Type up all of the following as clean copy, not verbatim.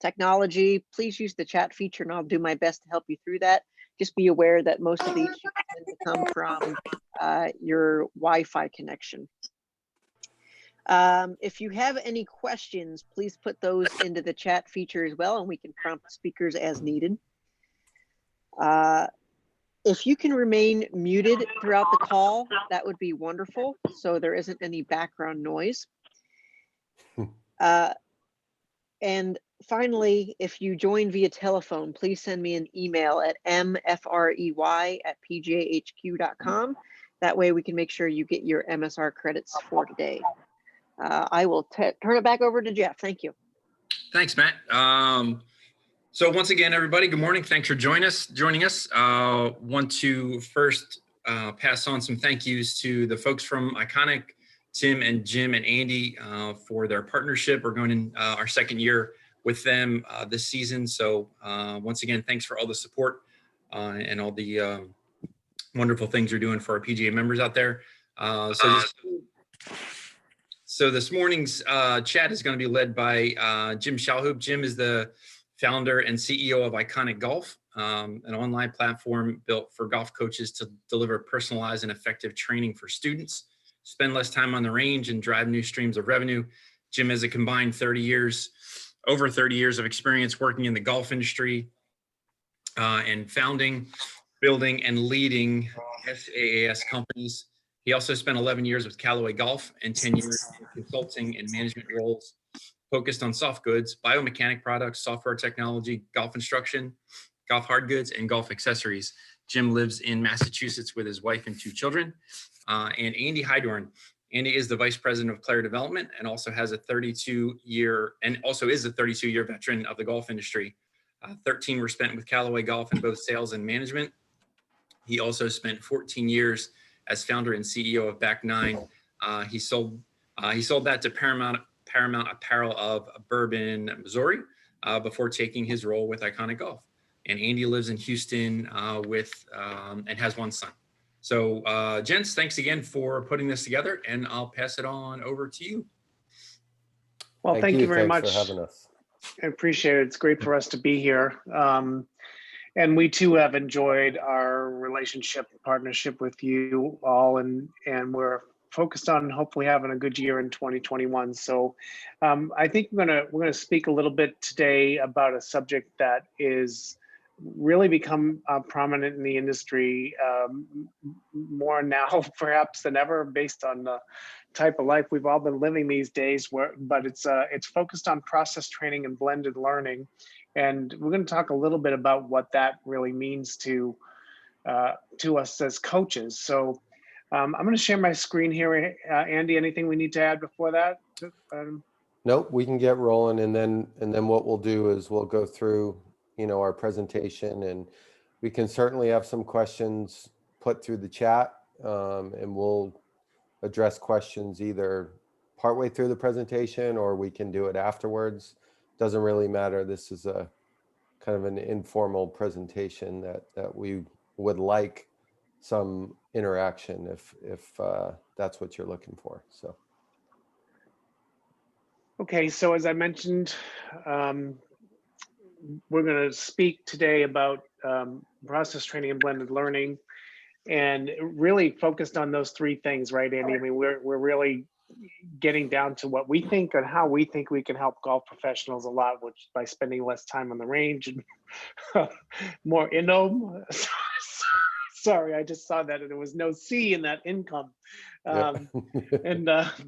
technology, please use the chat feature and I'll do my best to help you through that. Just be aware that most of the issues tend to come from your Wi-Fi connection. If you have any questions, please put those into the chat feature as well, and we can prompt speakers as needed. If you can remain muted throughout the call, that would be wonderful, so there isn't any background noise. And finally, if you join via telephone, please send me an email at mfrey@pgahq.com. That way we can make sure you get your MSR credits for today. I will turn it back over to Jeff. Thank you. Thanks, Matt. So once again, everybody, good morning. Thanks for joining us. Want to first pass on some thank yous to the folks from Iconic, Tim and Jim and Andy, for their partnership. We're going in our second year with them this season. So once again, thanks for all the support and all the wonderful things you're doing for our PGA members out there. So this morning's chat is going to be led by Jim Shalhoub. Jim is the founder and CEO of Iconic Golf, an online platform built for golf coaches to deliver personalized and effective training for students, spend less time on the range, and drive new streams of revenue. Jim has a combined over 30 years of experience working in the golf industry and founding, building, and leading SaaS companies. He also spent 11 years with Callaway Golf and 10 years in consulting and management roles focused on soft goods, biomechanic products, software technology, golf instruction, golf hard goods, and golf accessories. Jim lives in Massachusetts with his wife and 2 children. And Andy Hydorn. Andy is the vice president of player development and also has a 32-year veteran of the golf industry. 13 were spent with Callaway Golf in both sales and management. He also spent 14 years as founder and CEO of Back Nine. He sold that to Paramount Apparel of Bourbon, Missouri, before taking his role with Iconic Golf. And Andy lives in Houston and has 1 son. So, gents, thanks again for putting this together, and I'll pass it on over to you. Well, thank you very much for having us. I appreciate it. It's great for us to be here. And we too have enjoyed our partnership with you all, and we're focused on hopefully having a good year in 2021. So I think we're gonna speak a little bit today about a subject that is really become prominent in the industry more now perhaps than ever, based on the type of life we've all been living these days. But it's focused on process training and blended learning, and we're going to talk a little bit about what that really means to us as coaches. So I'm going to share my screen here. Andy, anything we need to add before that? Nope, we can get rolling, and then what we'll do is we'll go through our presentation, and we can certainly have some questions put through the chat, and we'll address questions either partway through the presentation or we can do it afterwards. Doesn't really matter. This is a kind of an informal presentation that we would like some interaction if that's what you're looking for. So. Okay, so as I mentioned, we're going to speak today about process training and blended learning, and really focused on those 3 things, right, Andy? I mean, we're really getting down to what we think and how we think we can help golf professionals a lot, which by spending less time on the range and more income. Sorry, I just saw that and there was no C in that income, and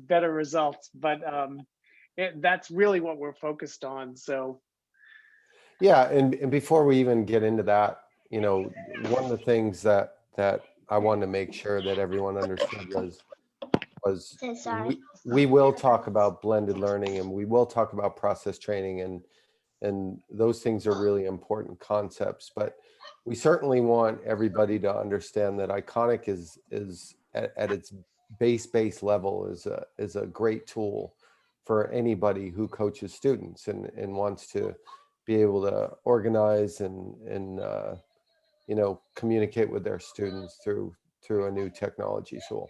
better results. But that's really what we're focused on. So. Yeah, and before we even get into that, one of the things that I wanted to make sure that everyone understood was we will talk about blended learning, and we will talk about process training, and those things are really important concepts. But we certainly want everybody to understand that Iconic is at its base level is a great tool for anybody who coaches students and wants to be able to organize and communicate with their students through a new technology tool.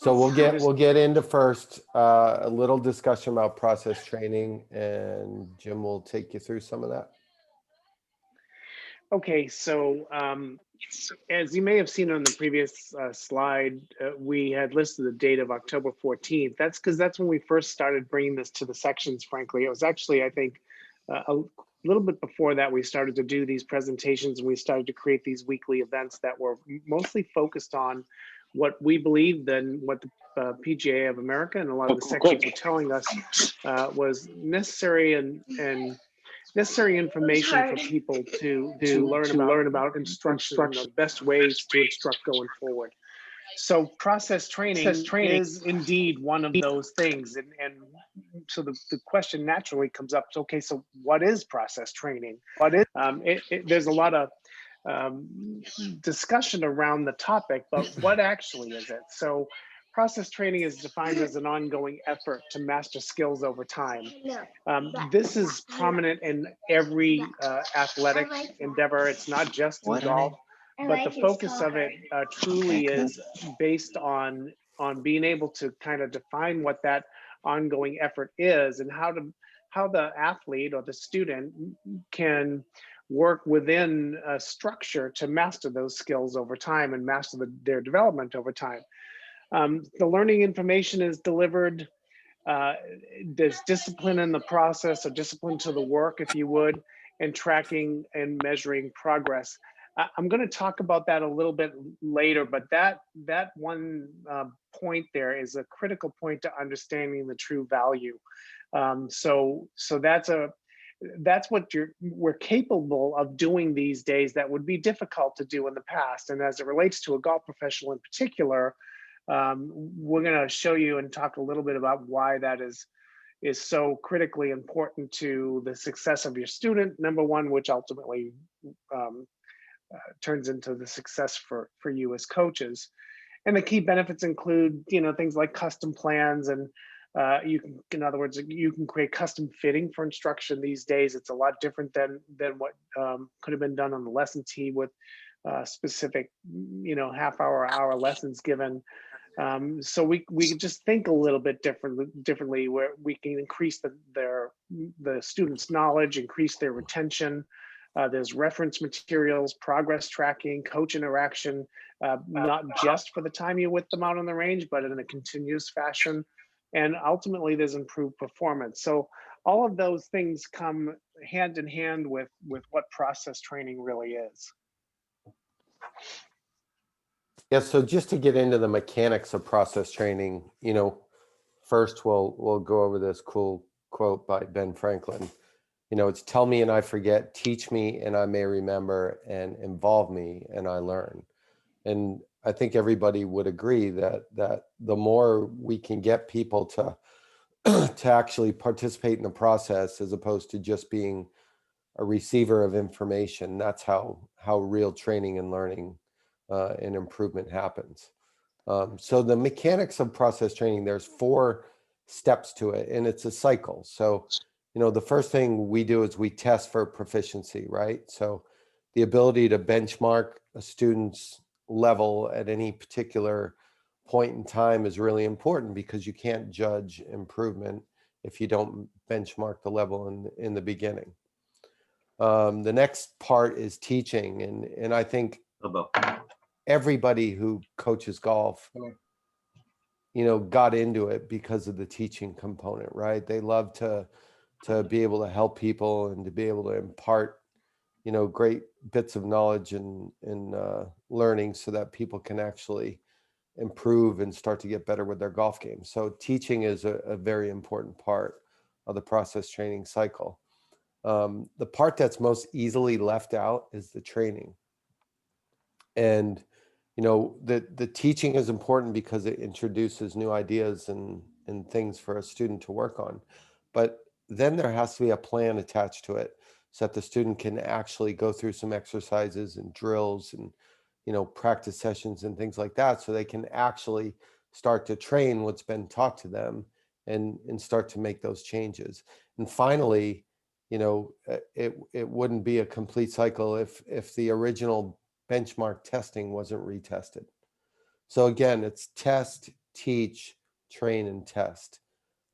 So we'll get into first a little discussion about process training, and Jim will take you through some of that. Okay, so as you may have seen on the previous slide, we had listed the date of October 14th. That's because that's when we first started bringing this to the sections, frankly. It was actually, I think, a little bit before that we started to do these presentations, and we started to create these weekly events that were mostly focused on what we believed and what the PGA of America and a lot of the sections were telling us was necessary and necessary information for people to learn about instruction and the best ways to instruct going forward. So process training is indeed one of those things. And so the question naturally comes up, okay, so what is process training? There's a lot of discussion around the topic, but what actually is it? So process training is defined as an ongoing effort to master skills over time. This is prominent in every athletic endeavor. It's not just in golf, but the focus of it truly is based on being able to kind of define what that ongoing effort is and how the athlete or the student can work within a structure to master those skills over time and master their development over time. The learning information is delivered. There's discipline in the process, or discipline to the work, if you would, and tracking and measuring progress. I'm going to talk about that a little bit later, but that one point there is a critical point to understanding the true value. So that's what we're capable of doing these days that would be difficult to do in the past. And as it relates to a golf professional in particular, we're going to show you and talk a little bit about why that is so critically important to the success of your student, number one, which ultimately turns into the success for you as coaches. And the key benefits include, things like custom plans, and in other words, you can create custom fitting for instruction these days. It's a lot different than what could have been done on the lesson tee with specific, half-hour lessons given. So we can just think a little bit differently, where we can increase the students' knowledge, increase their retention. There's reference materials, progress tracking, coach interaction, not just for the time you're with them out on the range, but in a continuous fashion. And ultimately, there's improved performance. So all of those things come hand in hand with what process training really is. Yeah, so just to get into the mechanics of process training, first we'll go over this cool quote by Ben Franklin. It's tell me and I forget, teach me and I may remember, and involve me and I learn. And I think everybody would agree that the more we can get people to to actually participate in the process, as opposed to just being a receiver of information, that's how real training and learning and improvement happens. So the mechanics of process training, there's 4 steps to it, and it's a cycle. So, the first thing we do is we test for proficiency, right? So the ability to benchmark a student's level at any particular point in time is really important, because you can't judge improvement if you don't benchmark the level in the beginning. The next part is teaching, and I think everybody who coaches golf, got into it because of the teaching component, right? They love to be able to help people and to be able to impart, great bits of knowledge and learning, so that people can actually improve and start to get better with their golf game. So teaching is a very important part of the process training cycle. The part that's most easily left out is the training. And the teaching is important because it introduces new ideas and things for a student to work on. But then there has to be a plan attached to it, so that the student can actually go through some exercises and drills and practice sessions and things like that, so they can actually start to train what's been taught to them and start to make those changes. And finally, it wouldn't be a complete cycle if the original benchmark testing wasn't retested. So again, it's test, teach, train, and test.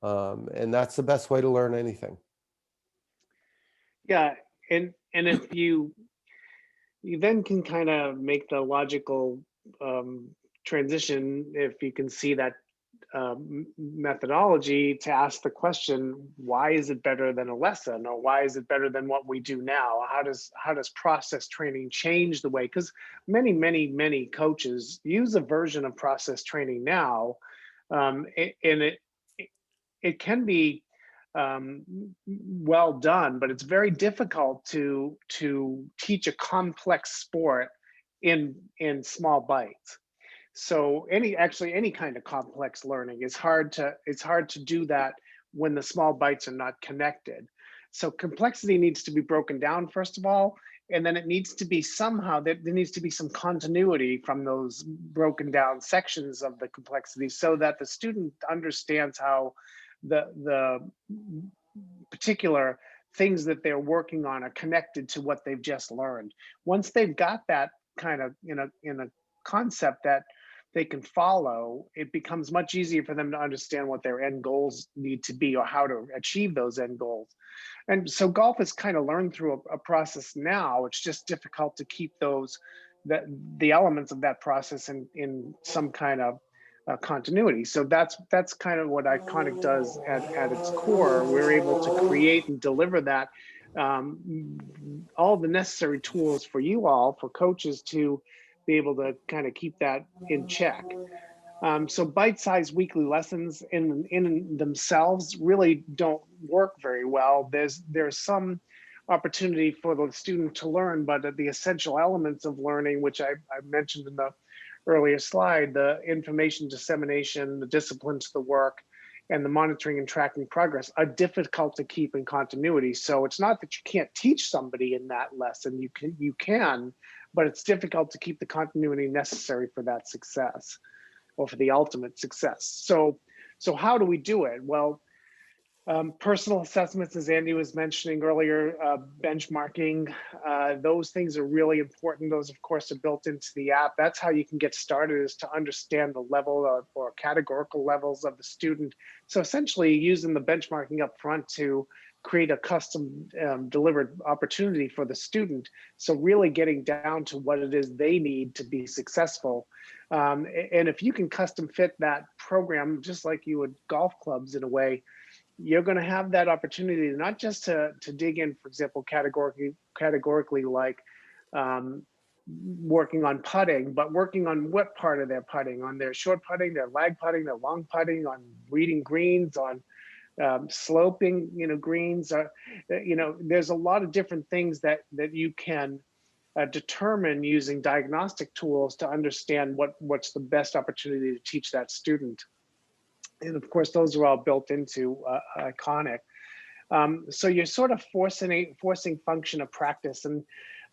And that's the best way to learn anything. Yeah, and if you then can kind of make the logical transition, if you can see that methodology, to ask the question, why is it better than a lesson, or why is it better than what we do now? How does process training change the way? Because many coaches use a version of process training now, and it can be well done, but it's very difficult to teach a complex sport in small bites. So any kind of complex learning is hard to do that when the small bites are not connected. So complexity needs to be broken down first of all, and then it needs to be somehow there needs to be some continuity from those broken down sections of the complexity, so that the student understands how the particular things that they're working on are connected to what they've just learned. Once they've got that kind of in a concept that they can follow, it becomes much easier for them to understand what their end goals need to be, or how to achieve those end goals. And so golf is kind of learned through a process now. It's just difficult to keep the elements of that process in some kind of continuity. So that's kind of what Iconic does at its core. We're able to create and deliver that, all the necessary tools for you all, for coaches, to be able to kind of keep that in check. So bite-sized weekly lessons in themselves really don't work very well. There's some opportunity for the student to learn, but the essential elements of learning, which I mentioned in the earlier slide, the information dissemination, the discipline to the work, and the monitoring and tracking progress, are difficult to keep in continuity. So it's not that you can't teach somebody in that lesson, you can, but it's difficult to keep the continuity necessary for that success, or for the ultimate success. So how do we do it? Well, personal assessments, as Andy was mentioning earlier, benchmarking, those things are really important. Those, of course, are built into the app. That's how you can get started, is to understand the level or categorical levels of the student. So essentially using the benchmarking up front to create a custom delivered opportunity for the student. So really getting down to what it is they need to be successful. And if you can custom fit that program, just like you would golf clubs in a way, you're going to have that opportunity not just to dig in, for example, categorically, like working on putting, but working on what part of their putting, on their short putting, their lag putting, their long putting, on reading greens, on sloping, greens. There's a lot of different things that you can determine using diagnostic tools to understand what's the best opportunity to teach that student. And of course, those are all built into Iconic. So you're sort of forcing function of practice. And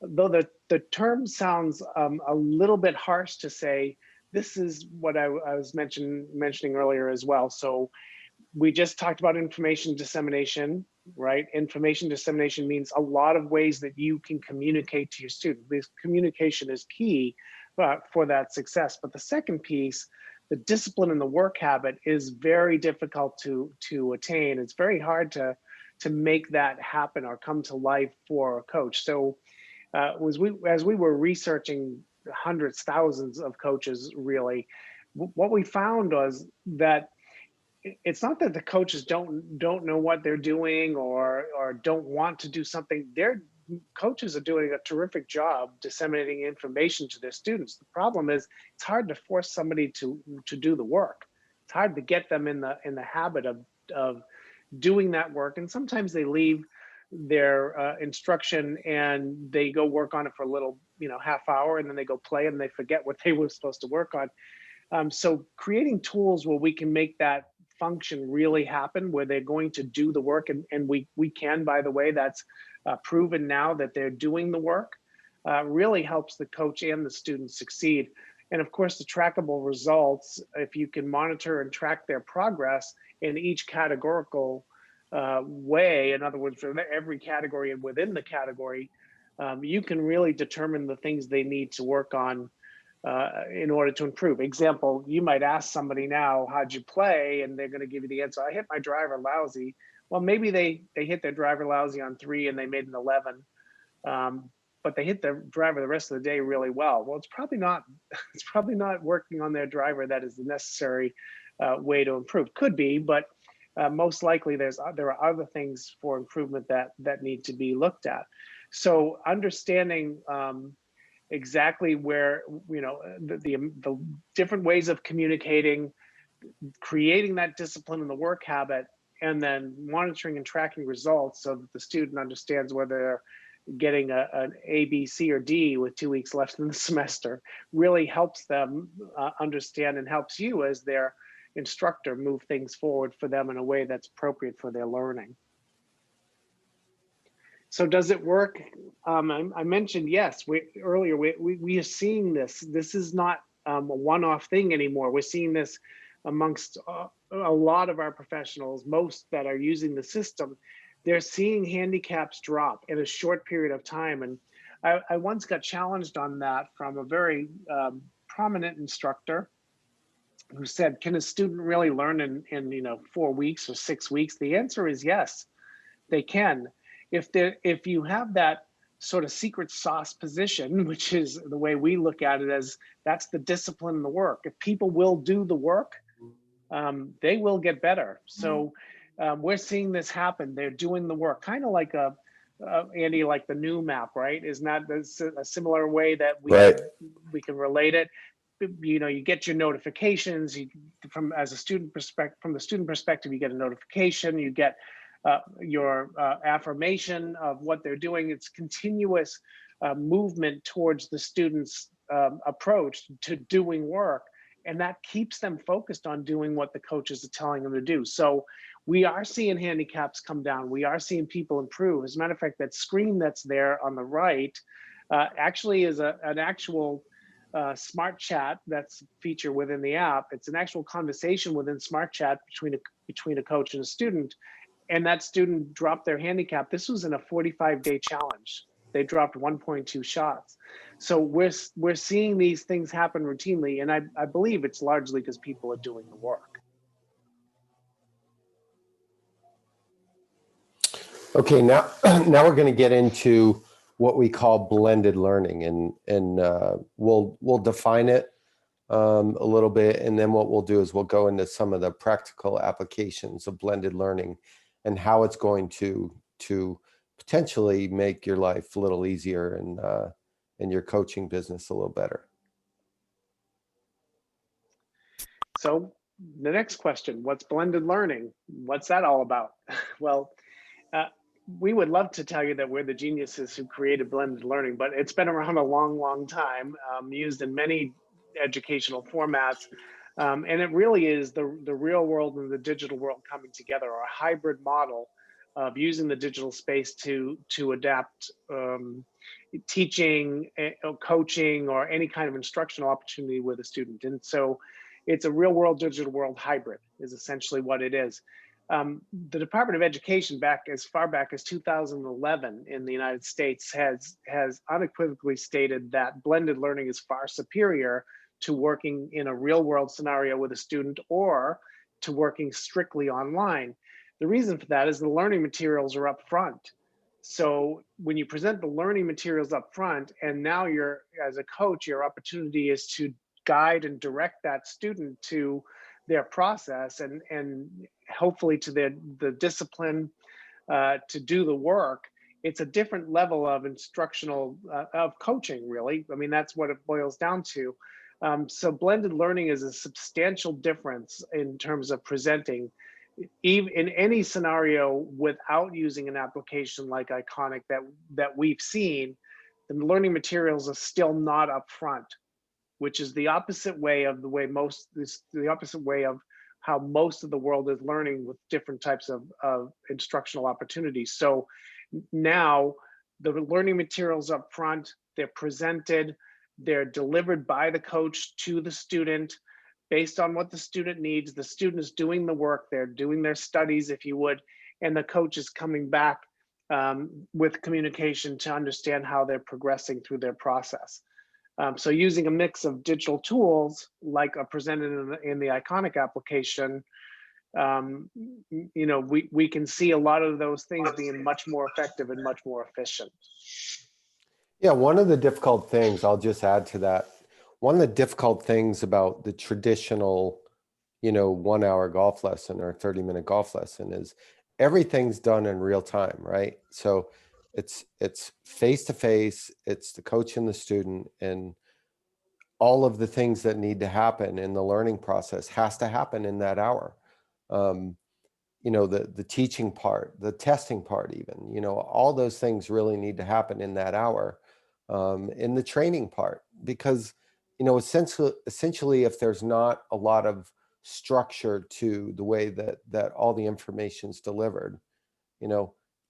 though the term sounds a little bit harsh to say, this is what I was mentioning earlier as well. So we just talked about information dissemination, right? Information dissemination means a lot of ways that you can communicate to your student. This communication is key for that success. But the second piece, the discipline and the work habit, is very difficult to attain. It's very hard to make that happen or come to life for a coach. So as we were researching hundreds, thousands of coaches, really, what we found was that it's not that the coaches don't know what they're doing or don't want to do something. Their coaches are doing a terrific job disseminating information to their students. The problem is it's hard to force somebody to do the work. It's hard to get them in the habit of doing that work. And sometimes they leave their instruction and they go work on it for a little, half hour, and then they go play and they forget what they were supposed to work on. So creating tools where we can make that function really happen, where they're going to do the work, and we can, by the way, that's proven now that they're doing the work, really helps the coach and the student succeed. And of course, the trackable results, if you can monitor and track their progress in each categorical way, in other words, for every category and within the category, you can really determine the things they need to work on in order to improve. Example, you might ask somebody now, how'd you play? And they're going to give you the answer, I hit my driver lousy. Well, maybe they hit their driver lousy on 3 and they made an 11, but they hit their driver the rest of the day really well. Well, it's probably not working on their driver that is the necessary way to improve. Could be, but most likely there are other things for improvement that need to be looked at. So understanding exactly where, the different ways of communicating, creating that discipline in the work habit, and then monitoring and tracking results so that the student understands whether they're getting an A, B, C, or D with 2 weeks left in the semester really helps them understand, and helps you as their instructor move things forward for them in a way that's appropriate for their learning. So does it work? I mentioned, yes, earlier we are seeing this. This is not a one-off thing anymore. We're seeing this amongst a lot of our professionals, most that are using the system. They're seeing handicaps drop in a short period of time. And I once got challenged on that from a very prominent instructor who said, can a student really learn in 4 weeks or 6 weeks? The answer is yes, they can. If you have that sort of secret sauce position, which is the way we look at it, as that's the discipline in the work. If people will do the work, they will get better. So we're seeing this happen. They're doing the work, kind of like Andy, like the new map, right? Isn't that a similar way that we can relate it? You get your notifications. From the student perspective, you get a notification. You get your affirmation of what they're doing. It's continuous movement towards the student's approach to doing work. And that keeps them focused on doing what the coaches are telling them to do. So we are seeing handicaps come down. We are seeing people improve. As a matter of fact, that screen that's there on the right actually is an actual smart chat that's a feature within the app. It's an actual conversation within smart chat between a coach and a student. And that student dropped their handicap. This was in a 45-day challenge. They dropped 1.2 shots. So we're seeing these things happen routinely, and I believe it's largely because people are doing the work. Okay, now we're going to get into what we call blended learning, and we'll define it a little bit, and then what we'll do is we'll go into some of the practical applications of blended learning and how it's going to potentially make your life a little easier and your coaching business a little better. So the next question, what's blended learning? What's that all about? Well, we would love to tell you that we're the geniuses who created blended learning, but it's been around a long, long time, used in many educational formats. And it really is the real world and the digital world coming together, or a hybrid model of using the digital space to adapt teaching, coaching, or any kind of instructional opportunity with a student. And so it's a real world, digital world hybrid is essentially what it is. The Department of Education, as far back as 2011 in the United States, has unequivocally stated that blended learning is far superior to working in a real world scenario with a student or to working strictly online. The reason for that is the learning materials are up front. So when you present the learning materials up front, and now as a coach, your opportunity is to guide and direct that student to their process and hopefully to the discipline to do the work. It's a different level of instructional, of coaching, really. I mean, that's what it boils down to. So blended learning is a substantial difference in terms of presenting, even in any scenario without using an application like Iconic that we've seen. The learning materials are still not up front, which is the opposite way of how most of the world is learning with different types of instructional opportunities. So now the learning materials up front, they're presented, they're delivered by the coach to the student based on what the student needs. The student is doing the work, they're doing their studies, if you would, and the coach is coming back with communication to understand how they're progressing through their process. So using a mix of digital tools like are presented in the Iconic application, we can see a lot of those things being much more effective and much more efficient. Yeah, one of the difficult things, I'll just add to that, one of the difficult things about the traditional, 1 hour golf lesson or 30-minute golf lesson is everything's done in real time, right? So it's face to face, it's the coach and the student, and all of the things that need to happen in the learning process has to happen in that hour. The teaching part, the testing part, even, all those things really need to happen in that hour, in the training part, because, essentially, if there's not a lot of structure to the way that all the information is delivered,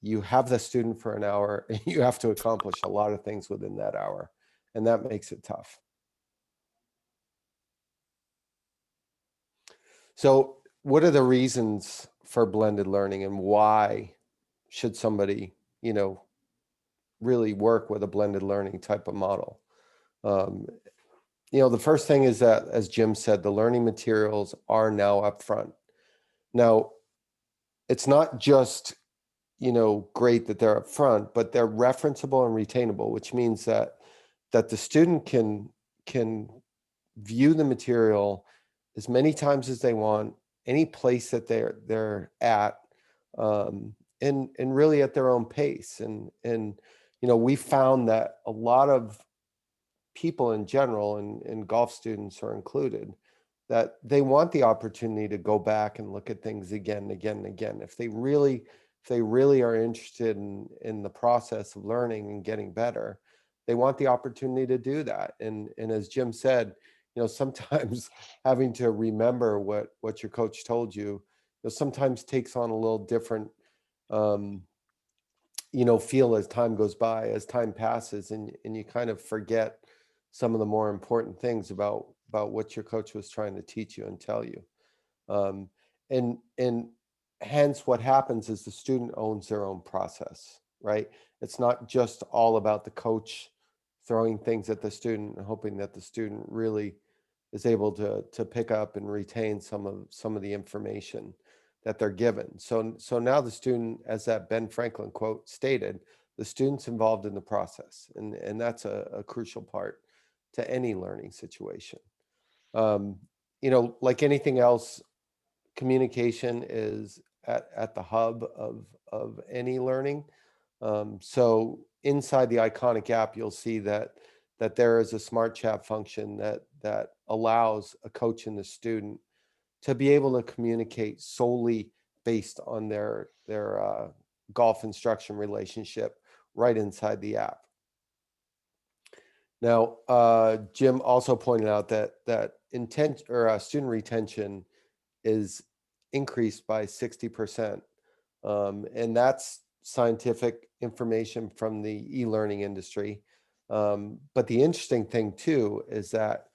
you have the student for an hour and you have to accomplish a lot of things within that hour, and that makes it tough. So what are the reasons for blended learning, and why should somebody, really work with a blended learning type of model? The first thing is that, as Jim said, the learning materials are now up front. Now, it's not just, great that they're up front, but they're referenceable and retainable, which means that the student can view the material as many times as they want, any place that they're at, and really at their own pace. And we found that a lot of people in general, and golf students are included, that they want the opportunity to go back and look at things again and again and again. If they really are interested in the process of learning and getting better, they want the opportunity to do that. And as Jim said, sometimes having to remember what your coach told you, sometimes takes on a little different feel as time goes by, as time passes, and you kind of forget some of the more important things about what your coach was trying to teach you and tell you. And hence what happens is the student owns their own process, right? It's not just all about the coach throwing things at the student and hoping that the student really is able to pick up and retain some of the information that they're given. So now the student, as that Ben Franklin quote stated, the student's involved in the process, and that's a crucial part to any learning situation. Like anything else, communication is at the hub of any learning. So inside the Iconic app, you'll see that there is a smart chat function that allows a coach and the student to be able to communicate solely based on their golf instruction relationship right inside the app. Now, Jim also pointed out that student retention is increased by 60%, and that's scientific information from the e-learning industry. But the interesting thing too is that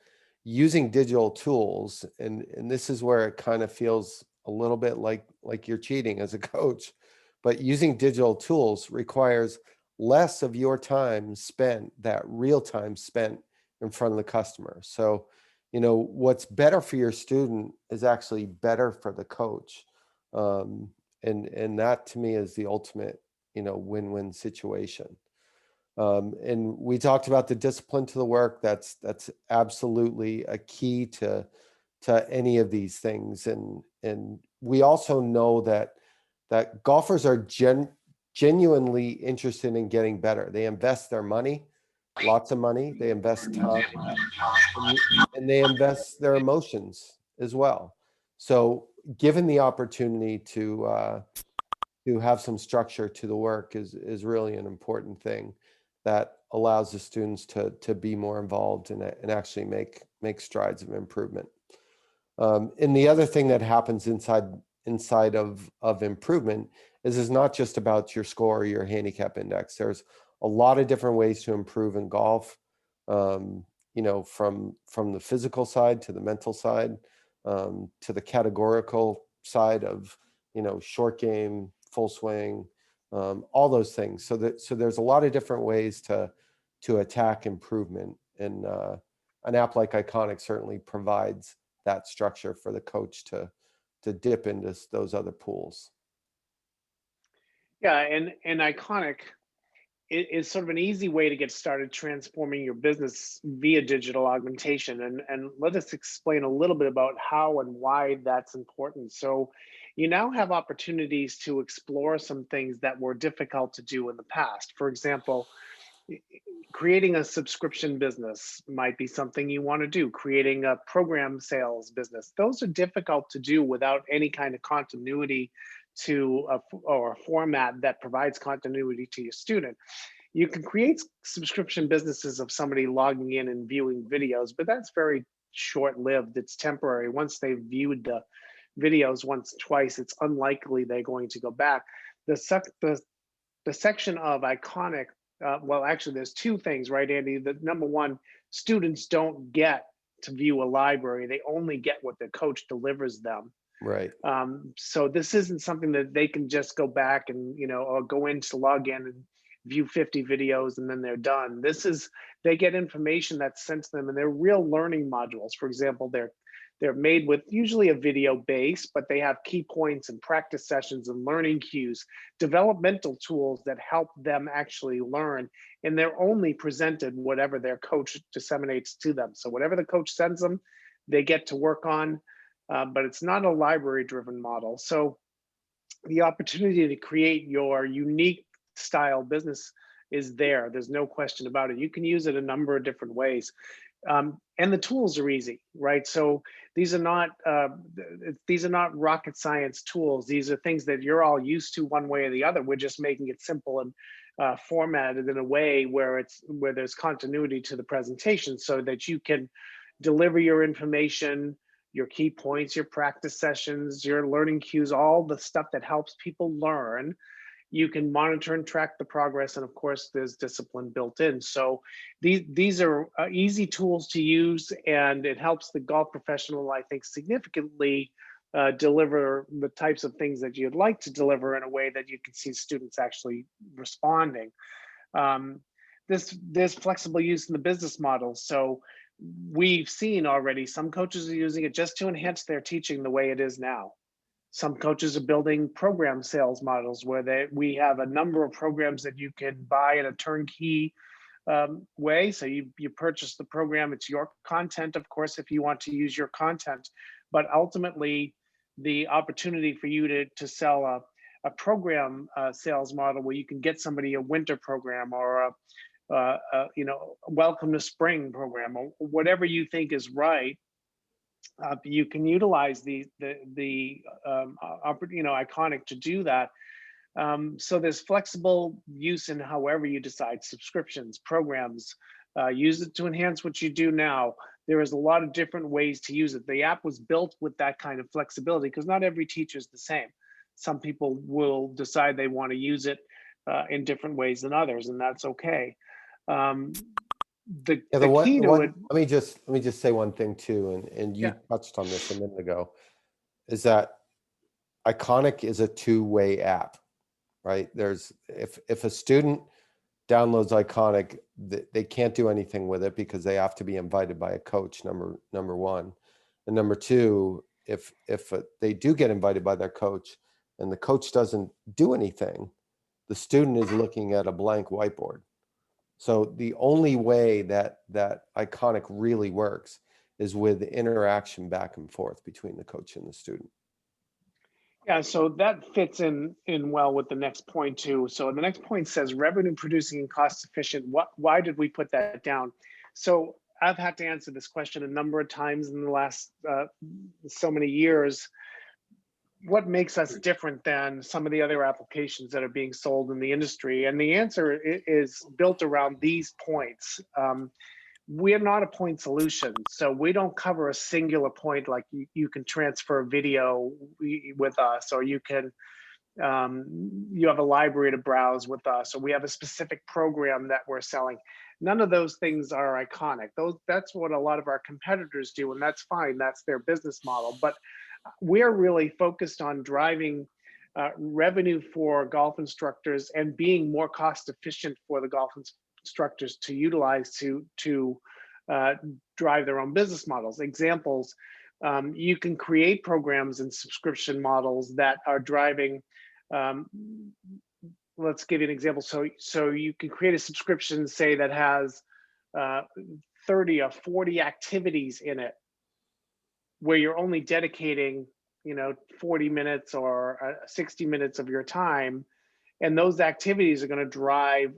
using digital tools, and this is where it kind of feels a little bit like you're cheating as a coach, but using digital tools requires less of your time spent, that real time spent in front of the customer. So, what's better for your student is actually better for the coach. And that to me is the ultimate, win-win situation. And we talked about the discipline to the work. That's absolutely a key to any of these things. And we also know that golfers are genuinely interested in getting better. They invest their money, lots of money. They invest time, and they invest their emotions as well. So given the opportunity to have some structure to the work is really an important thing that allows the students to be more involved and actually make strides of improvement. And the other thing that happens inside of improvement is it's not just about your score or your handicap index. There's a lot of different ways to improve in golf, from the physical side to the mental side, to the categorical side of, short game, full swing, all those things. So there's a lot of different ways to attack improvement. an app like Iconic certainly provides that structure for the coach to dip into those other pools. Yeah, and Iconic is sort of an easy way to get started transforming your business via digital augmentation. And let us explain a little bit about how and why that's important. So you now have opportunities to explore some things that were difficult to do in the past. For example, creating a subscription business might be something you want to do. Creating a program sales business, those are difficult to do without any kind of continuity to or a format that provides continuity to your student. You can create subscription businesses of somebody logging in and viewing videos, but that's very short-lived. It's temporary. Once they've viewed the videos once, twice, it's unlikely they're going to go back. The section of Iconic, well, actually, there's two things, right, Andy? The number one, students don't get to view a library. They only get what their coach delivers them. Right. So this isn't something that they can just go back and, or go in to log in and view 50 videos and then they're done. They get information that's sent to them, and they're real learning modules. For example, they're made with usually a video base, but they have key points and practice sessions and learning cues, developmental tools that help them actually learn. And they're only presented whatever their coach disseminates to them. So whatever the coach sends them, they get to work on. But it's not a library-driven model. So the opportunity to create your unique style business is there. There's no question about it. You can use it a number of different ways. And the tools are easy, right? So these are not rocket science tools. These are things that you're all used to one way or the other. We're just making it simple and formatted in a way where there's continuity to the presentation, so that you can deliver your information, your key points, your practice sessions, your learning cues, all the stuff that helps people learn. You can monitor and track the progress, and of course, there's discipline built in. So these are easy tools to use, and it helps the golf professional, I think, significantly deliver the types of things that you'd like to deliver in a way that you can see students actually responding. There's flexible use in the business model. So we've seen already some coaches are using it just to enhance their teaching the way it is now. Some coaches are building program sales models where we have a number of programs that you can buy in a turnkey way. So you purchase the program, it's your content, of course, if you want to use your content, but ultimately the opportunity for you to sell a program sales model where you can get somebody a winter program or welcome to spring program, or whatever you think is right. You can utilize the Iconic to do that. So there's flexible use in however you decide: subscriptions, programs, use it to enhance what you do now. There is a lot of different ways to use it. The app was built with that kind of flexibility because not every teacher is the same. Some people will decide they want to use it in different ways than others, and that's okay. The key to it. Let me just say one thing too, and you touched on this a minute ago, is that Iconic is a two-way app, right? If a student downloads Iconic, they can't do anything with it because they have to be invited by a coach, number one. And number two, if they do get invited by their coach and the coach doesn't do anything, the student is looking at a blank whiteboard. So the only way that Iconic really works is with interaction back and forth between the coach and the student. Yeah, so that fits in well with the next point too. So the next point says revenue producing and cost efficient. Why did we put that down? So I've had to answer this question a number of times in the last so many years. What makes us different than some of the other applications that are being sold in the industry? And the answer is built around these points. We are not a point solution. So we don't cover a singular point, like you can transfer video with us, or you have a library to browse with us, or we have a specific program that we're selling. None of those things are Iconic. That's what a lot of our competitors do, and that's fine. That's their business model. But we're really focused on driving revenue for golf instructors and being more cost efficient for the golf instructors to utilize to drive their own business models. Examples, you can create programs and subscription models that are driving, let's give you an example. So you can create a subscription, say, that has 30 or 40 activities in it, where you're only dedicating, 40 minutes or 60 minutes of your time, and those activities are going to drive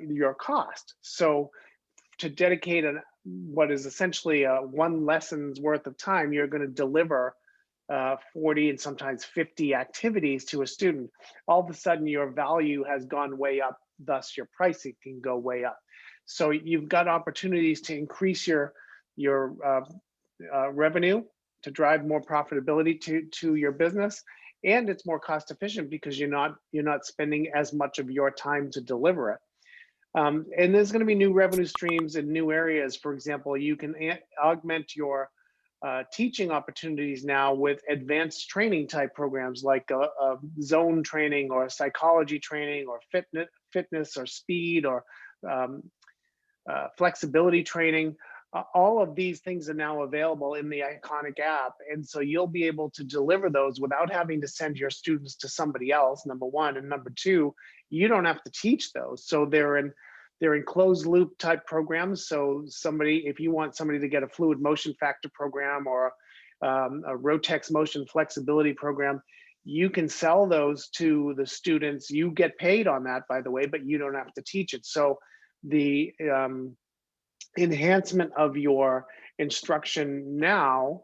your cost. So to dedicate what is essentially one lesson's worth of time, you're going to deliver 40 and sometimes 50 activities to a student. All of a sudden, your value has gone way up, thus your pricing can go way up. So you've got opportunities to increase your revenue, to drive more profitability to your business, and it's more cost efficient because you're not spending as much of your time to deliver it. And there's going to be new revenue streams in new areas. For example, you can augment your teaching opportunities now with advanced training type programs, like a zone training or psychology training or fitness or speed or flexibility training. All of these things are now available in the Iconic app. And so you'll be able to deliver those without having to send your students to somebody else, number one. And number two, you don't have to teach those. So they're in closed loop type programs. So if you want somebody to get a fluid motion factor program or a Rotex motion flexibility program, you can sell those to the students. You get paid on that, by the way, but you don't have to teach it. So the enhancement of your instruction now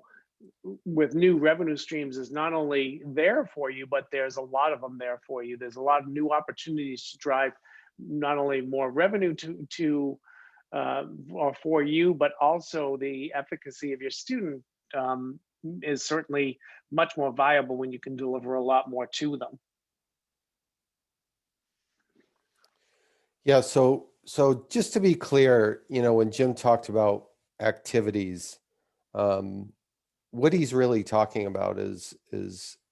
with new revenue streams is not only there for you, but there's a lot of them there for you. There's a lot of new opportunities to drive not only more revenue or for you, but also the efficacy of your student is certainly much more viable when you can deliver a lot more to them. Yeah, so just to be clear, when Jim talked about activities, what he's really talking about is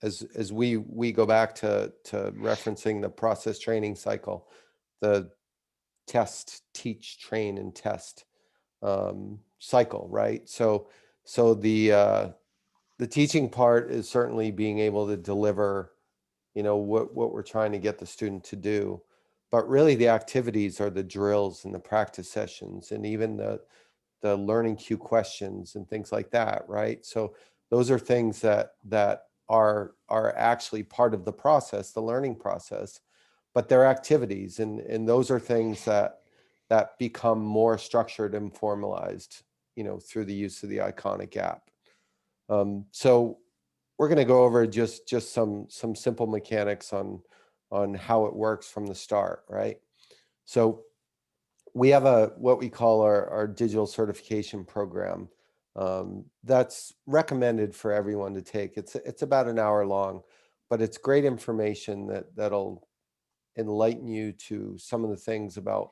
as we go back to referencing the process training cycle, the test, teach, train, and test cycle, right? So the teaching part is certainly being able to deliver, what we're trying to get the student to do. But really the activities are the drills and the practice sessions and even the learning cue questions and things like that, right? So those are things that are actually part of the process, the learning process, but they're activities, and those are things that become more structured and formalized, through the use of the Iconic app. So we're going to go over just some simple mechanics on how it works from the start, right? So we have what we call our digital certification program that's recommended for everyone to take. It's about an hour long, but it's great information that'll enlighten you to some of the things about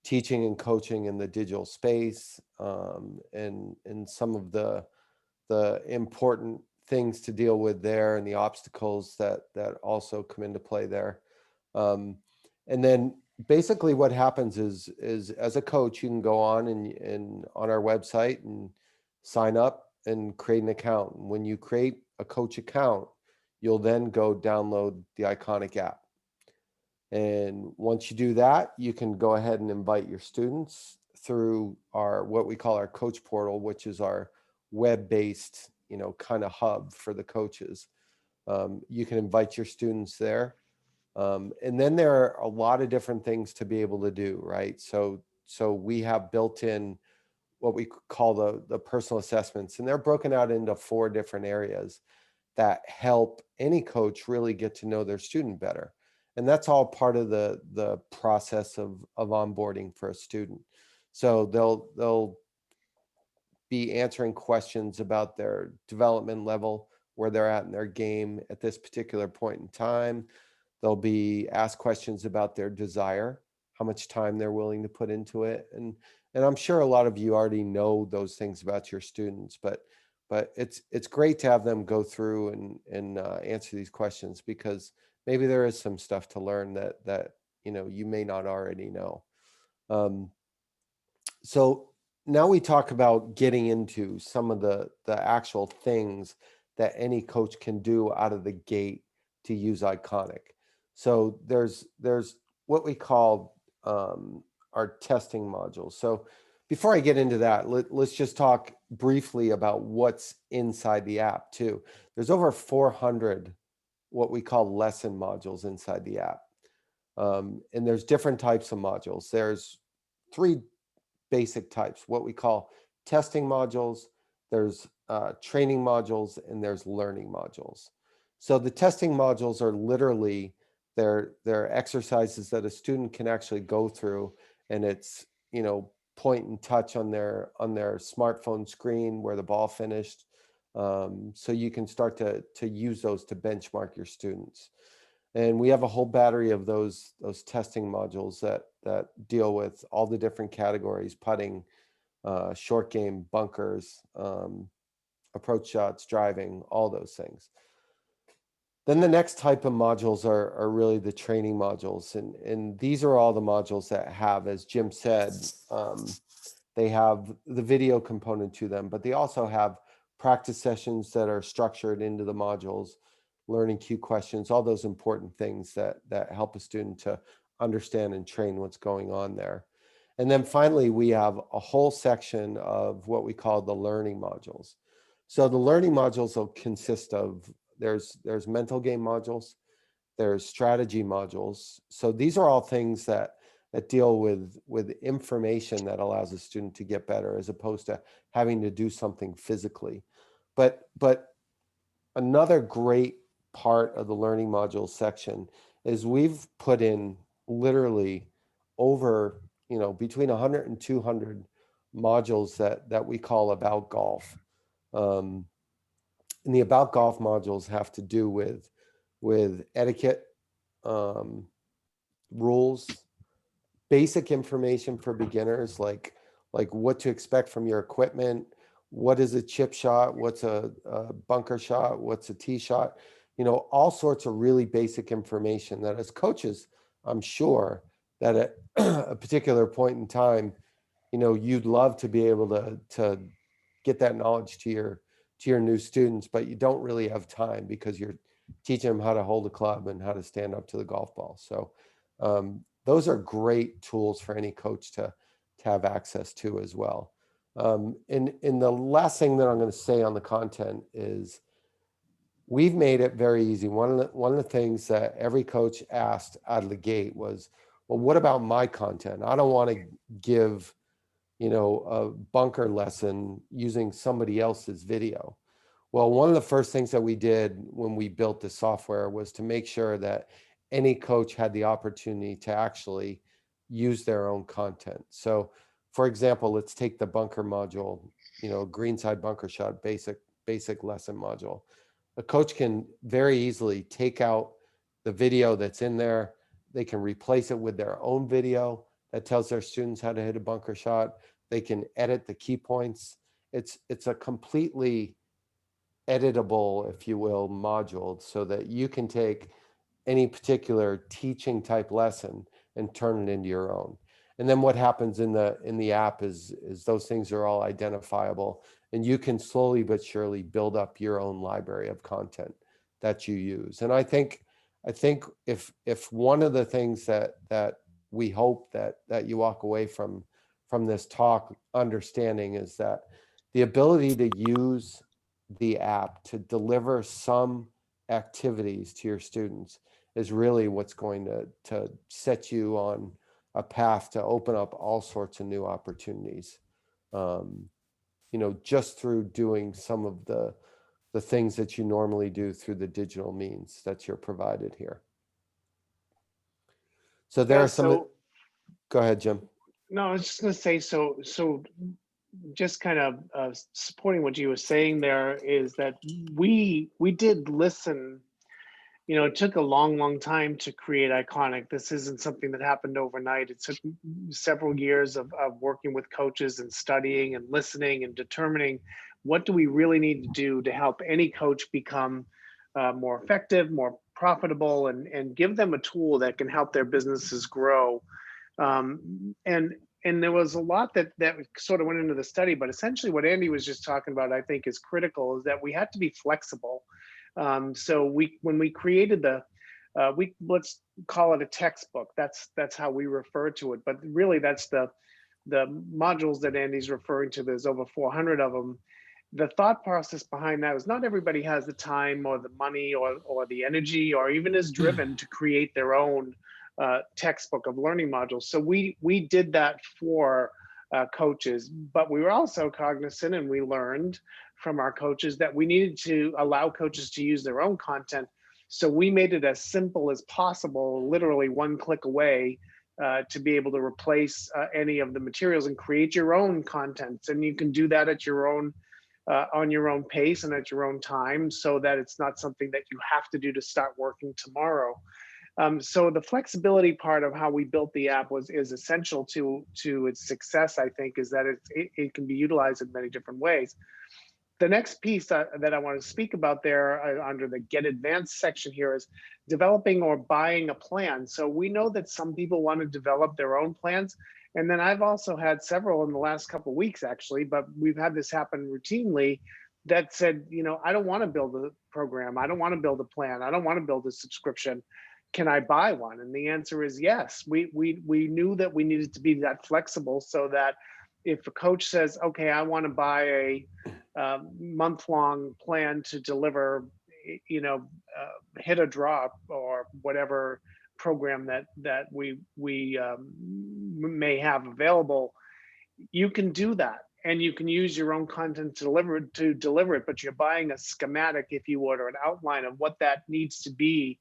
teaching and coaching in the digital space, and some of the important things to deal with there and the obstacles that also come into play there. And then basically what happens is as a coach, you can go on and on our website and sign up and create an account. And when you create a coach account, you'll then go download the Iconic app. And once you do that, you can go ahead and invite your students through what we call our coach portal, which is our web-based, kind of hub for the coaches. You can invite your students there. And then there are a lot of different things to be able to do, right? So we have built in what we call the personal assessments, and they're broken out into 4 different areas that help any coach really get to know their student better. And that's all part of the process of onboarding for a student. So they'll be answering questions about their development level, where they're at in their game at this particular point in time. They'll be asked questions about their desire, how much time they're willing to put into it. And I'm sure a lot of you already know those things about your students, but it's great to have them go through and answer these questions, because maybe there is some stuff to learn that you may not already know. So now we talk about getting into some of the actual things that any coach can do out of the gate to use Iconic. So there's what we call our testing modules. So before I get into that, let's just talk briefly about what's inside the app too. There's over 400 what we call lesson modules inside the app. And there's different types of modules. There's 3 basic types, what we call testing modules, there's training modules, and there's learning modules. So the testing modules are literally they're exercises that a student can actually go through, and it's, you know, point and touch on their smartphone screen where the ball finished. So you can start to use those to benchmark your students. And we have a whole battery of those testing modules that deal with all the different categories: putting, short game, bunkers, approach shots, driving, all those things. Then the next type of modules are really the training modules. And these are all the modules that have, as Jim said, they have the video component to them, but they also have practice sessions that are structured into the modules, learning cue questions, all those important things that help a student to understand and train what's going on there. And then finally, we have a whole section of what we call the learning modules. So the learning modules will consist of, there's mental game modules, there's strategy modules. So these are all things that deal with information that allows a student to get better, as opposed to having to do something physically. But another great part of the learning modules section is we've put in literally over, you know, between 100 and 200 modules that we call about golf. And the about golf modules have to do with etiquette, rules, basic information for beginners, like what to expect from your equipment, what is a chip shot, what's a bunker shot, what's a tee shot, you know, all sorts of really basic information that as coaches, I'm sure that at a particular point in time, you know, you'd love to be able to get that knowledge to your new students, but you don't really have time because you're teaching them how to hold a club and how to stand up to the golf ball. So those are great tools for any coach to have access to as well. And the last thing that I'm going to say on the content is we've made it very easy. One of the things that every coach asked out of the gate was, well, what about my content? I don't want to give, you know, a bunker lesson using somebody else's video. Well, one of the first things that we did when we built the software was to make sure that any coach had the opportunity to actually use their own content. So for example, let's take the bunker module, you know, greenside bunker shot, basic lesson module. A coach can very easily take out the video that's in there. They can replace it with their own video that tells their students how to hit a bunker shot. They can edit the key points. It's a completely editable, if you will, module, so that you can take any particular teaching type lesson and turn it into your own. And then what happens in the app is those things are all identifiable, and you can slowly but surely build up your own library of content that you use. And I think if one of the things that we hope that you walk away from this talk understanding is that the ability to use the app to deliver some activities to your students is really what's going to set you on a path to open up all sorts of new opportunities, you know, just through doing some of the things that you normally do through the digital means that you're provided here. So there are some. Go ahead, Jim. No, I was just going to say, so just kind of supporting what you were saying there is that we did listen. You know, it took a long time to create Iconic. This isn't something that happened overnight. It took several years of working with coaches and studying and listening and determining what do we really need to do to help any coach become more effective, more profitable, and give them a tool that can help their businesses grow. And and there was a lot that sort of went into the study, but essentially what Andy was just talking about, I think is critical, is that we had to be flexible. So when we created let's call it a textbook. That's how we refer to it. But really, that's the modules that Andy's referring to. There's over 400 of them. The thought process behind that is not everybody has the time or the money or the energy or even is driven to create their own textbook of learning modules. So we did that for coaches, but we were also cognizant, and we learned from our coaches that we needed to allow coaches to use their own content. So we made it as simple as possible, literally one click away, to be able to replace any of the materials and create your own content. And you can do that at your own, on your own pace and at your own time, so that it's not something that you have to do to start working tomorrow. So the flexibility part of how we built the app is essential to its success, I think, is that it can be utilized in many different ways. The next piece that I want to speak about there under the Get Advanced section here is developing or buying a plan. So we know that some people want to develop their own plans. And then I've also had several in the last couple of weeks, actually, but we've had this happen routinely that said, I don't want to build a program. I don't want to build a plan. I don't want to build a subscription. Can I buy one? And the answer is yes. We knew that we needed to be that flexible, so that if a coach says, okay, I want to buy a month-long plan to deliver, hit a drop or whatever program that we may have available, you can do that. And you can use your own content to deliver it, but you're buying a schematic, if you would, or an outline of what that needs to be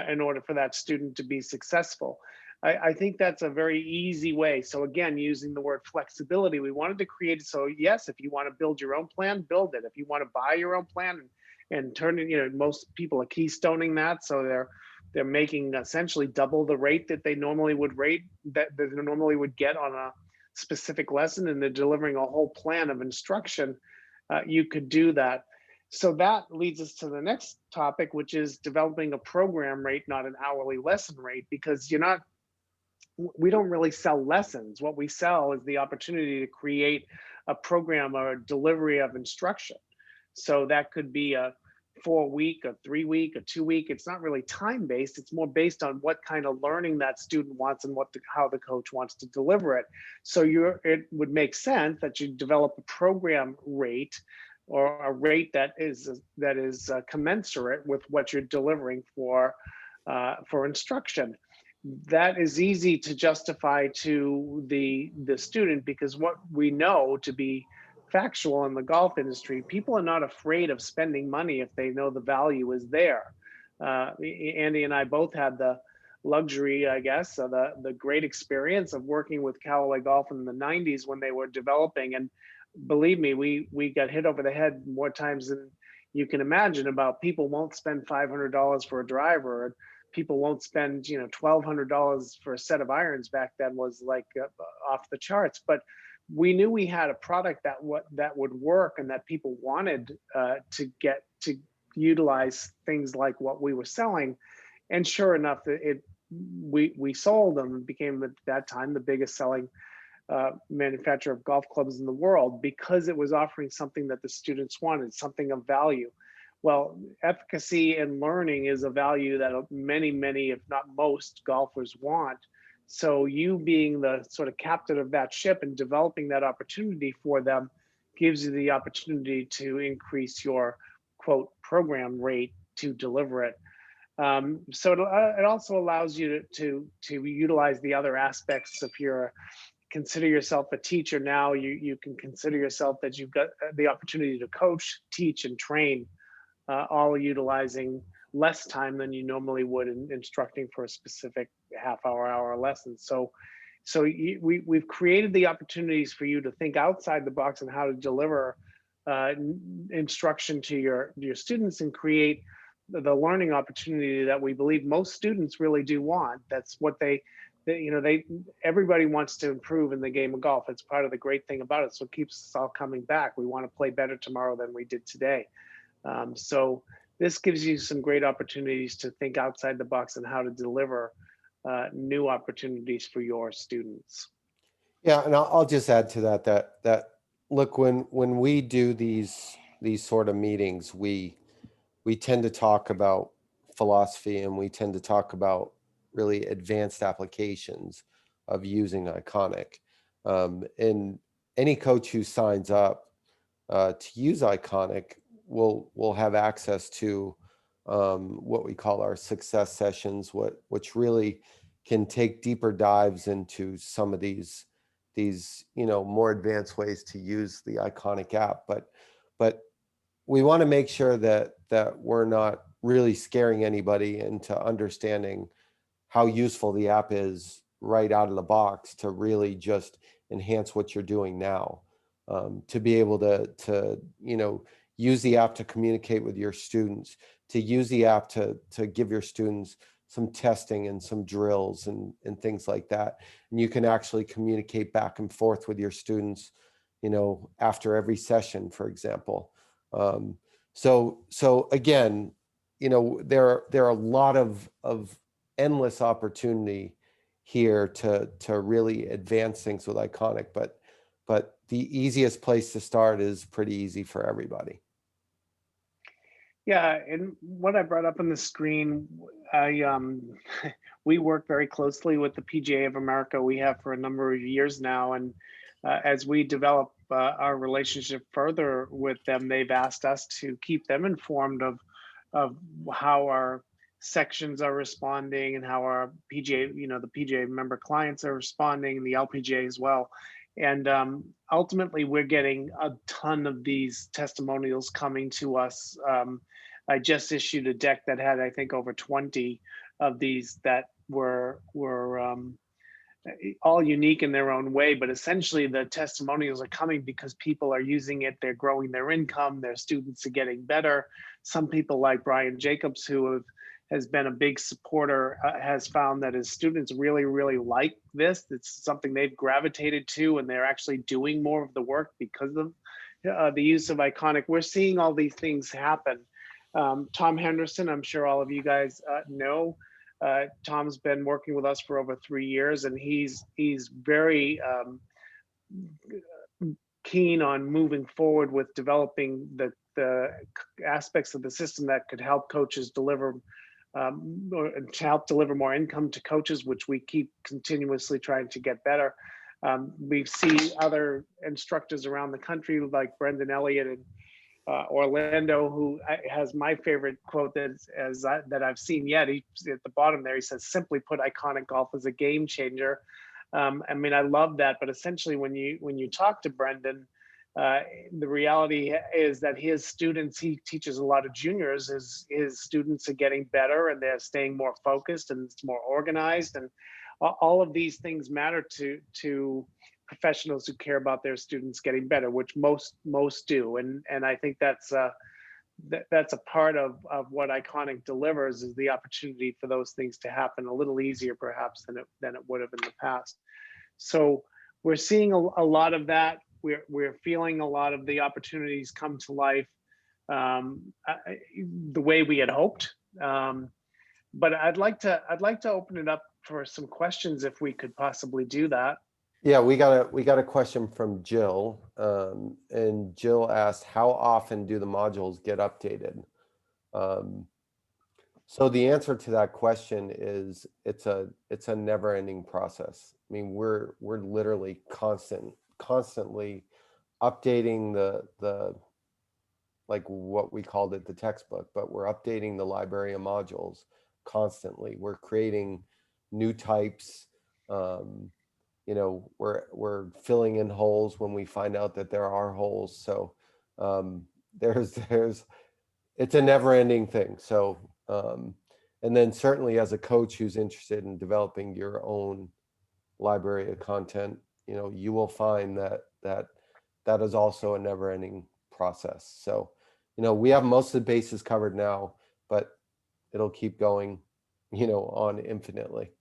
in order for that student to be successful. I think that's a very easy way. So again, using the word flexibility, we wanted to create it so, yes, if you want to build your own plan, build it. If you want to buy your own plan and turn it, most people are keystoning that, so they're making essentially double the rate that they normally would get on a specific lesson, and they're delivering a whole plan of instruction. You could do that. So that leads us to the next topic, which is developing a program rate, not an hourly lesson rate, because we don't really sell lessons. What we sell is the opportunity to create a program or a delivery of instruction. So that could be a 4-week, a 3-week, a 2-week. It's not really time-based. It's more based on what kind of learning that student wants and how the coach wants to deliver it. So it would make sense that you develop a program rate, or a rate that is commensurate with what you're delivering for instruction. That is easy to justify to the student, because what we know to be factual in the golf industry, people are not afraid of spending money if they know the value is there. Andy and I both had the luxury, I guess, of the great experience of working with Callaway Golf in the 90s when they were developing. And believe me, we got hit over the head more times than you can imagine about people won't spend $500 for a driver, and people won't spend $1,200 for a set of irons. Back then was like off the charts. But we knew we had a product that would work, and that people wanted to utilize things like what we were selling. And sure enough, we sold them and became at that time the biggest selling manufacturer of golf clubs in the world, because it was offering something that the students wanted, something of value. Well, efficacy and learning is a value that many, if not most, golfers want. So you being the sort of captain of that ship and developing that opportunity for them gives you the opportunity to increase your, quote, program rate to deliver it. So it also allows you to utilize the other aspects. If you're consider yourself a teacher now, you can consider yourself that you've got the opportunity to coach, teach, and train, all utilizing less time than you normally would in instructing for a specific hour lesson. So we've created the opportunities for you to think outside the box on how to deliver instruction to your students and create the learning opportunity that we believe most students really do want. That's what everybody wants to improve in the game of golf. It's part of the great thing about it. So it keeps us all coming back. We want to play better tomorrow than we did today. So this gives you some great opportunities to think outside the box on how to deliver new opportunities for your students. Yeah, and I'll just add to that look, when we do these sort of meetings, we tend to talk about philosophy, and we tend to talk about really advanced applications of using Iconic. And any coach who signs up to use Iconic will have access to what we call our success sessions, which really can take deeper dives into some of these more advanced ways to use the Iconic app. But we want to make sure that we're not really scaring anybody into understanding how useful the app is right out of the box to really just enhance what you're doing now. To be able to use the app to communicate with your students, to use the app to give your students some testing and some drills and things like that. And you can actually communicate back and forth with your students, after every session, for example. So again, there are a lot of endless opportunity here to really advance things with Iconic, but the easiest place to start is pretty easy for everybody. Yeah, and what I brought up on the screen, we work very closely with the PGA of America. We have for a number of years now, and as we develop our relationship further with them, they've asked us to keep them informed of how our sections are responding and how our PGA, the PGA member clients are responding, and the LPGA as well. And ultimately, we're getting a ton of these testimonials coming to us. I just issued a deck that had, I think, over 20 of these that were all unique in their own way, but essentially the testimonials are coming because people are using it, they're growing their income, their students are getting better. Some people like Brian Jacobs, who has been a big supporter, has found that his students really, really like this. It's something they've gravitated to, and they're actually doing more of the work because of the use of Iconic. We're seeing all these things happen. Tom Henderson, I'm sure all of you guys know. Tom's been working with us for over 3 years, and he's very keen on moving forward with developing the aspects of the system that could help coaches deliver to help deliver more income to coaches, which we keep continuously trying to get better. We see other instructors around the country like Brendan Elliott and Orlando, who has my favorite quote that I've seen yet. He's at the bottom there. He says, "Simply put, Iconic Golf is a game changer." I mean, I love that. But essentially, when you talk to Brendan, the reality is that his students, he teaches a lot of juniors. His students are getting better, and they're staying more focused, and it's more organized, and all of these things matter to professionals who care about their students getting better, which most do. And I think that's a part of what Iconic delivers, is the opportunity for those things to happen a little easier perhaps than it would have in the past. So we're seeing a lot of that. We're feeling a lot of the opportunities come to life the way we had hoped. But I'd like to open it up for some questions if we could possibly do that. Yeah, we got a question from Jill, and Jill asked, how often do the modules get updated? So the answer to that question is it's a never-ending process. I mean, we're literally constantly updating the like what we called it, the textbook, but we're updating the library of modules constantly. We're creating new types. We're filling in holes when we find out that there are holes. So it's a never-ending thing. So and then certainly as a coach who's interested in developing your own library of content, you will find that is also a never-ending process. So we have most of the bases covered now, but it'll keep going on infinitely.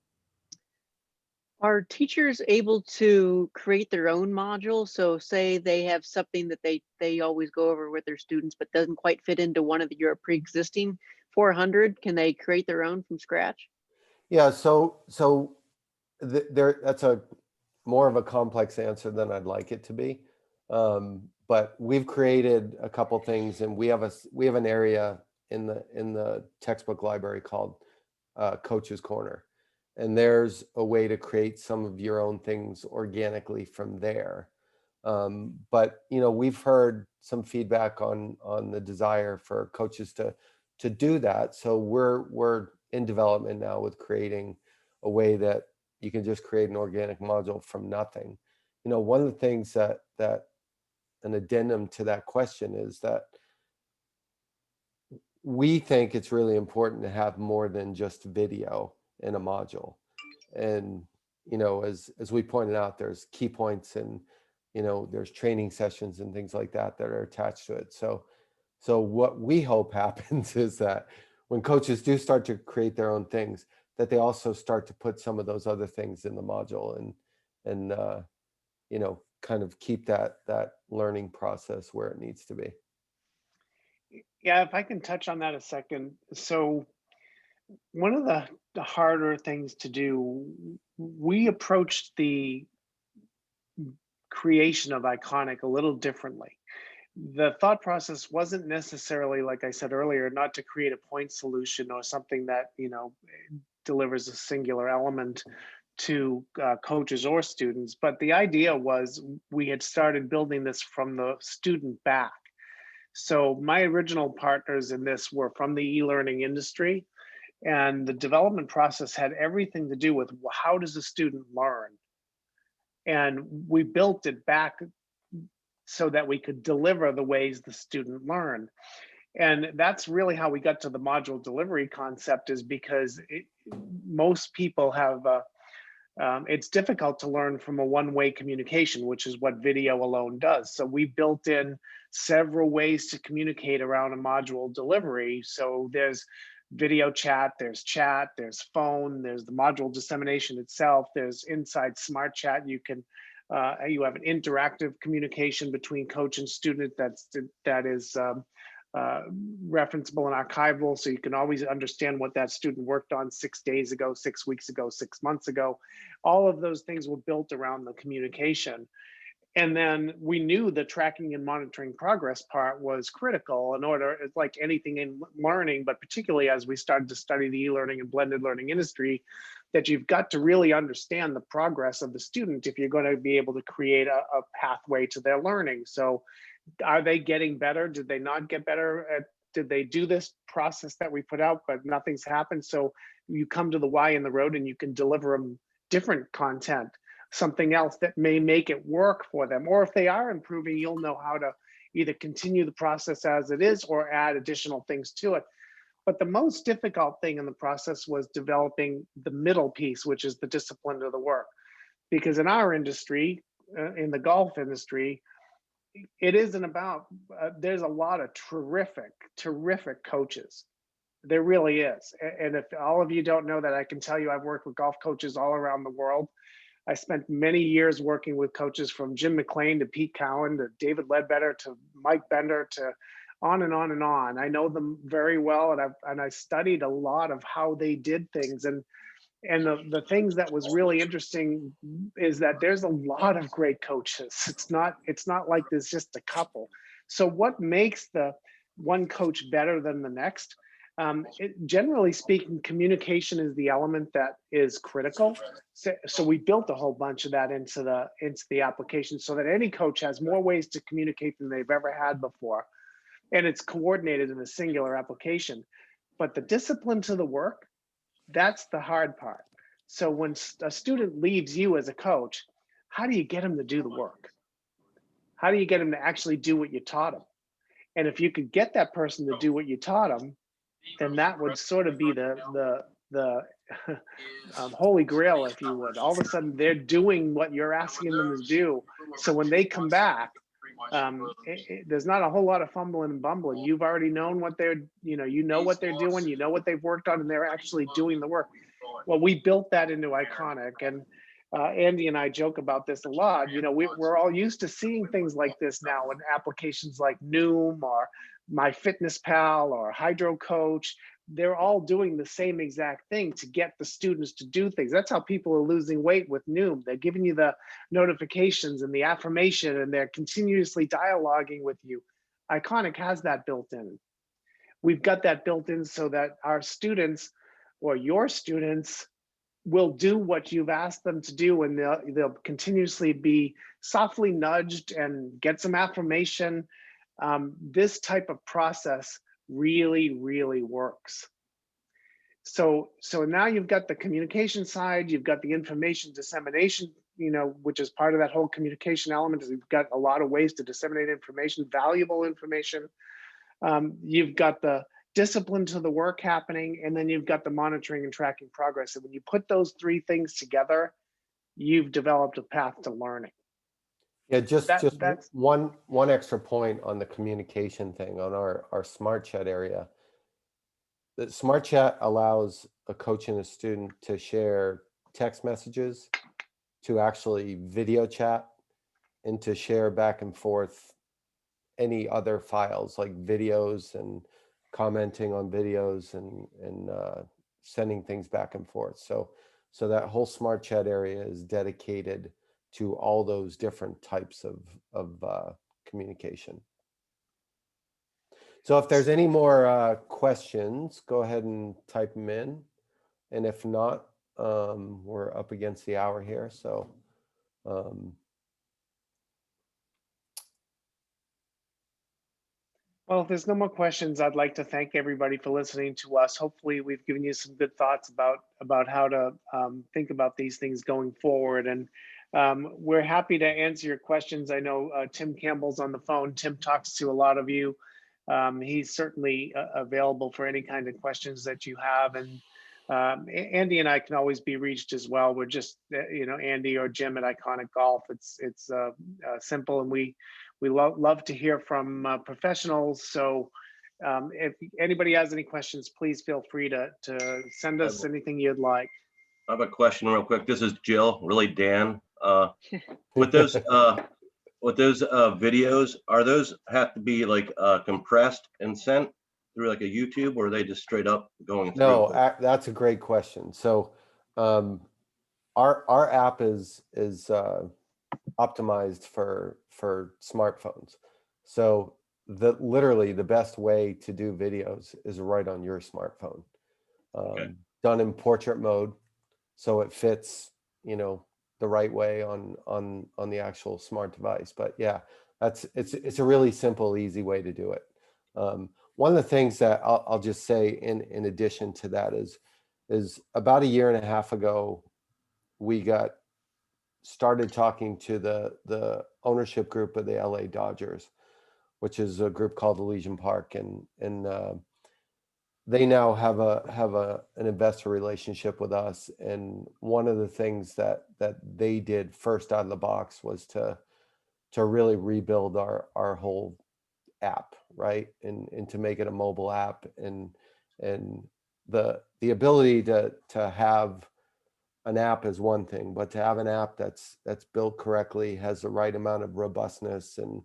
Are teachers able to create their own module? So say they have something that they always go over with their students, but doesn't quite fit into one of your pre-existing 400. Can they create their own from scratch? Yeah, so that's more of a complex answer than I'd like it to be. But we've created a couple things, and we have an area in the textbook library called Coach's Corner. And there's a way to create some of your own things organically from there. But we've heard some feedback on the desire for coaches to do that. So we're in development now with creating a way that you can just create an organic module from nothing. One of the things that an addendum to that question is that we think it's really important to have more than just video in a module. And as we pointed out, there's key points, and there's training sessions and things like that are attached to it. So what we hope happens is that when coaches do start to create their own things, that they also start to put some of those other things in the module, and kind of keep that learning process where it needs to be. Yeah, if I can touch on that a second. So one of the harder things to do, we approached the creation of Iconic a little differently. The thought process wasn't necessarily, like I said earlier, not to create a point solution or something that delivers a singular element to coaches or students, but the idea was we had started building this from the student back. So my original partners in this were from the e-learning industry, and the development process had everything to do with how does a student learn? And we built it back so that we could deliver the ways the student learned. And that's really how we got to the module delivery concept, is because most people have, it's difficult to learn from a one-way communication, which is what video alone does. So we built in several ways to communicate around a module delivery. So there's video chat, there's phone, there's the module dissemination itself, there's inside smart chat. You can you have an interactive communication between coach and student that is referenceable and archival, so you can always understand what that student worked on 6 days ago, 6 weeks ago, 6 months ago. All of those things were built around the communication. And then we knew the tracking and monitoring progress part was critical in order, it's like anything in learning, but particularly as we started to study the e-learning and blended learning industry, that you've got to really understand the progress of the student if you're going to be able to create a pathway to their learning. So are they getting better? Did they not get better? Did they do this process that we put out, but nothing's happened? So you come to the Y in the road and you can deliver them different content, something else that may make it work for them. Or if they are improving, you'll know how to either continue the process as it is or add additional things to it. But the most difficult thing in the process was developing the middle piece, which is the discipline of the work. Because in our industry, in the golf industry, it isn't about, there's a lot of terrific coaches. There really is. And if all of you don't know that, I can tell you I've worked with golf coaches all around the world. I spent many years working with coaches from Jim McLean to Pete Cowan to David Ledbetter to Mike Bender to on and on and on. I know them very well, and I studied a lot of how they did things. And the things that was really interesting is that there's a lot of great coaches. It's not like there's just a couple. So what makes the one coach better than the next? Generally speaking, communication is the element that is critical. So we built a whole bunch of that into the application so that any coach has more ways to communicate than they've ever had before. And it's coordinated in a singular application. But the discipline to the work, that's the hard part. So when a student leaves you as a coach, how do you get him to do the work? How do you get him to actually do what you taught him? And if you could get that person to do what you taught him, then that would sort of be the holy grail, if you would. All of a sudden, they're doing what you're asking them to do. So when they come back, there's not a whole lot of fumbling and bumbling. You've already known what you know what they're doing, you know what they've worked on, and they're actually doing the work. Well, we built that into Iconic, and Andy and I joke about this a lot. We're all used to seeing things like this now in applications like Noom or MyFitnessPal or Hydro Coach, they're all doing the same exact thing to get the students to do things. That's how people are losing weight with Noom. They're giving you the notifications and the affirmation, and they're continuously dialoguing with you. Iconic has that built in. We've got that built in so that our students or your students will do what you've asked them to do, and they'll continuously be softly nudged and get some affirmation. This type of process really, really works. So now you've got the communication side, you've got the information dissemination, which is part of that whole communication element. Is you've got a lot of ways to disseminate information, valuable information. You've got the discipline to the work happening, and then you've got the monitoring and tracking progress. And when you put those three things together, you've developed a path to learning. Yeah, just That's one extra point on the communication thing on our Smart Chat area. The Smart Chat allows a coach and a student to share text messages, to actually video chat, and to share back and forth any other files like videos and commenting on videos and sending things back and forth. So that whole Smart Chat area is dedicated to all those different types of communication. So if there's any more questions, go ahead and type them in. And if not, we're up against the hour here. So well, if there's no more questions, I'd like to thank everybody for listening to us. Hopefully we've given you some good thoughts about how to think about these things going forward. And we're happy to answer your questions. I know Tim Campbell's on the phone. Tim talks to a lot of you. He's certainly available for any kind of questions that you have. And Andy and I can always be reached as well. We're just, Andy or Jim at Iconic Golf. It's simple, and we love to hear from professionals. So if anybody has any questions, please feel free to send us anything you'd like. I have a question real quick. This is Jill, really Dan. With those videos, are those have to be like compressed and sent through like a YouTube, or are they just straight up going through? No, that's a great question. So our app is optimized for smartphones. So literally the best way to do videos is right on your smartphone, done in portrait mode, so it fits the right way on the actual smart device. But yeah, it's a really simple, easy way to do it. One of the things that I'll just say in addition to that is about a year and a half ago, we got started talking to the ownership group of the LA Dodgers, which is a group called Elysian Park, and they now have an investor relationship with us. And one of the things that they did first out of the box was to really rebuild our whole app, right, and to make it a mobile app, and the ability to have an app is one thing, but to have an app that's built correctly, has the right amount of robustness and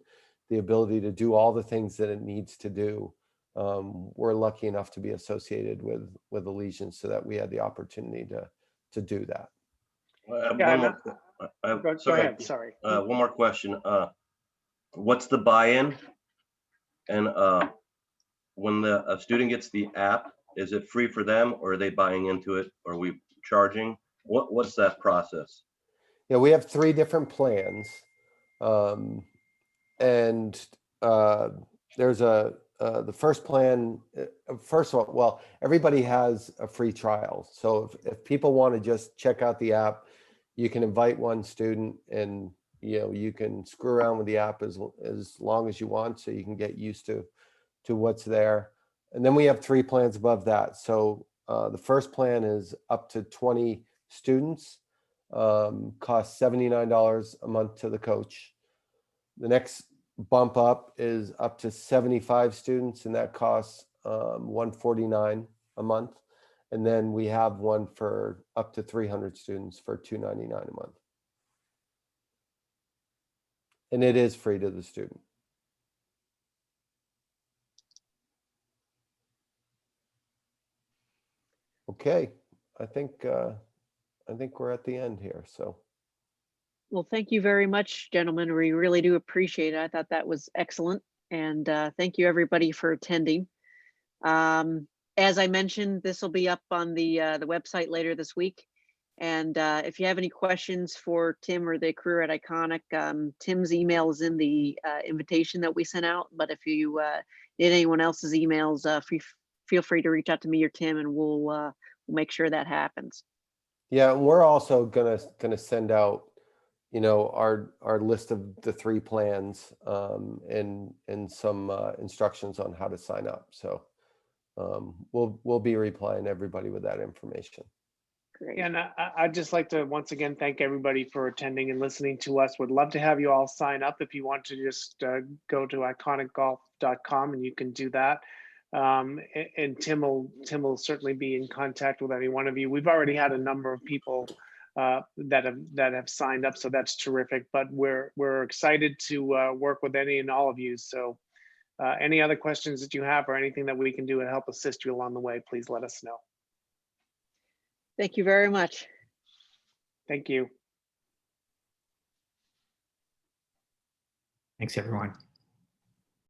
the ability to do all the things that it needs to do. We're lucky enough to be associated with Elysian, so that we had the opportunity to do that. Go ahead. Sorry. One more question. What's the buy-in? And when a student gets the app, is it free for them, or are they buying into it? Or are we charging? What's that process? Yeah, we have 3 different plans, and there's the first plan. First of all, well, everybody has a free trial. So if people want to just check out the app, you can invite one student, and you can screw around with the app as long as you want, so you can get used to what's there. And then we have 3 plans above that. So the first plan is up to 20 students, costs $79 a month to the coach. The next bump up is up to 75 students, and that costs $149 a month. And then we have one for up to 300 students for $299 a month. And it is free to the student. Okay, I think we're at the end here, so. Well, thank you very much, gentlemen. We really do appreciate it. I thought that was excellent. And thank you everybody for attending. As I mentioned, this will be up on the website later this week. And if you have any questions for Tim or the crew at Iconic, Tim's email is in the invitation that we sent out. But if you need anyone else's emails, feel free to reach out to me or Tim, and we'll make sure that happens. Yeah, and we're also gonna send out, you know, our list of the 3 plans, and some instructions on how to sign up. So we'll be replying everybody with that information. Great. And I'd just like to once again thank everybody for attending and listening to us. Would love to have you all sign up. If you want to just go to iconicgolf.com and you can do that. And Tim will certainly be in contact with any one of you. We've already had a number of people that have signed up, so that's terrific. But we're excited to work with any and all of you. So any other questions that you have or anything that we can do to help assist you along the way, please let us know. Thank you very much. Thank you. Thanks, everyone.